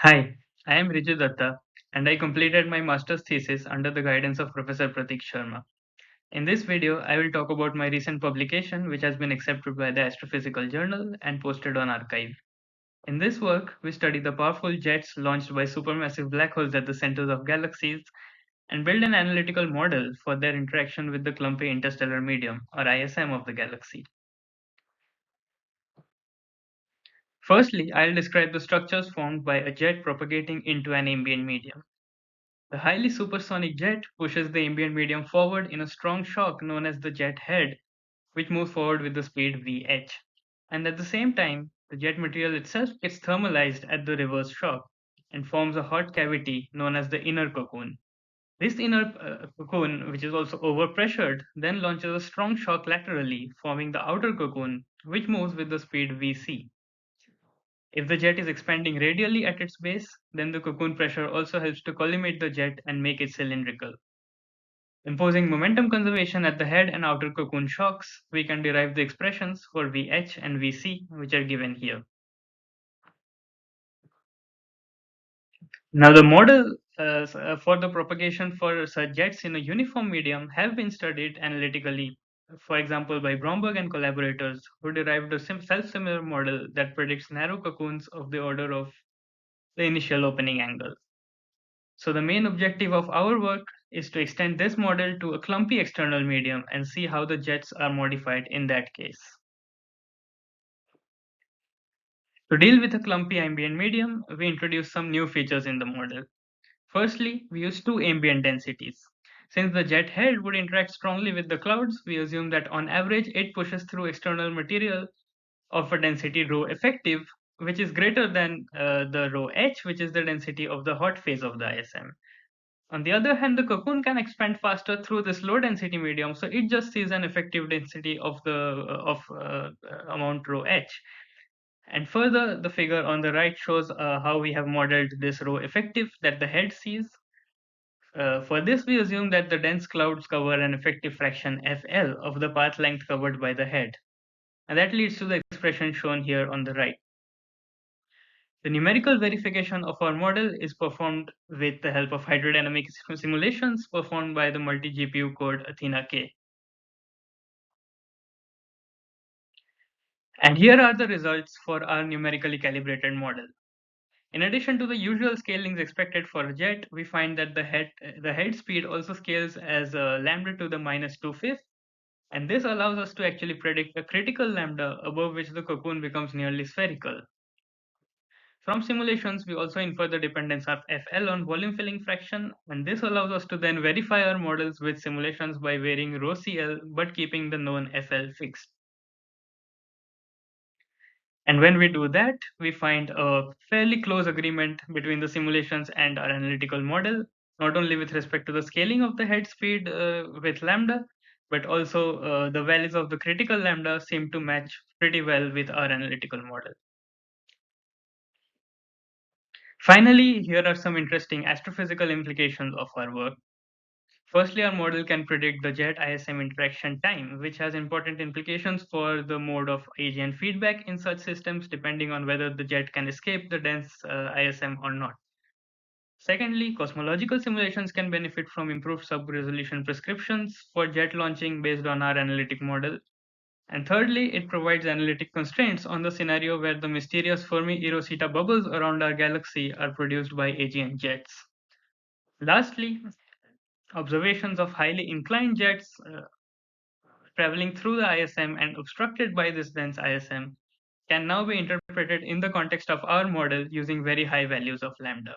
Hi, I am Riju Dutta, and I completed my master's thesis under the guidance of Professor Pratik Sharma. In this video, I will talk about my recent publication, which has been accepted by the Astrophysical Journal and posted on Archive. In this work, we study the powerful jets launched by supermassive black holes at the centers of galaxies and build an analytical model for their interaction with the clumpy interstellar medium, or ISM, of the galaxy. Firstly, I'll describe the structures formed by a jet propagating into an ambient medium. The highly supersonic jet pushes the ambient medium forward in a strong shock known as the jet head, which moves forward with the speed Vh. And at the same time, the jet material itself gets thermalized at the reverse shock and forms a hot cavity known as the inner cocoon. This inner cocoon, which is also overpressured, then launches a strong shock laterally, forming the outer cocoon, which moves with the speed Vc. If the jet is expanding radially at its base, then the cocoon pressure also helps to collimate the jet and make it cylindrical. Imposing momentum conservation at the head and outer cocoon shocks, we can derive the expressions for Vh and Vc, which are given here. Now, the model for the propagation for such jets in a uniform medium have been studied analytically, for example, by Bromberg and collaborators, who derived a self-similar model that predicts narrow cocoons of the order of the initial opening angle. So the main objective of our work is to extend this model to a clumpy external medium and see how the jets are modified in that case. To deal with a clumpy ambient medium, we introduce some new features in the model. Firstly, we use two ambient densities. Since the jet head would interact strongly with the clouds, we assume that on average it pushes through external material of a density rho effective, which is greater than the rho h, which is the density of the hot phase of the ISM. On the other hand, the cocoon can expand faster through this low density medium, so it just sees an effective density of the amount rho h. And further, the figure on the right shows how we have modeled this rho effective that the head sees. For this, we assume that the dense clouds cover an effective fraction Fl of the path length covered by the head. And that leads to the expression shown here on the right. The numerical verification of our model is performed with the help of hydrodynamic simulations performed by the multi-GPU code Athena-K. And here are the results for our numerically calibrated model. In addition to the usual scalings expected for a jet, we find that the head speed also scales as lambda to the minus 2/5, and this allows us to actually predict a critical lambda above which the cocoon becomes nearly spherical. From simulations, we also infer the dependence of Fl on volume filling fraction, and this allows us to then verify our models with simulations by varying rho Cl but keeping the known Fl fixed. And when we do that, we find a fairly close agreement between the simulations and our analytical model, not only with respect to the scaling of the head speed with lambda, but also the values of the critical lambda seem to match pretty well with our analytical model. Finally, here are some interesting astrophysical implications of our work. Firstly, our model can predict the jet ISM interaction time, which has important implications for the mode of AGN feedback in such systems, depending on whether the jet can escape the dense ISM or not. Secondly, cosmological simulations can benefit from improved sub-resolution prescriptions for jet launching based on our analytic model. And thirdly, it provides analytic constraints on the scenario where the mysterious Fermi-Rosetta bubbles around our galaxy are produced by AGN jets. Lastly, observations of highly inclined jets traveling through the ISM and obstructed by this dense ISM can now be interpreted in the context of our model using very high values of lambda.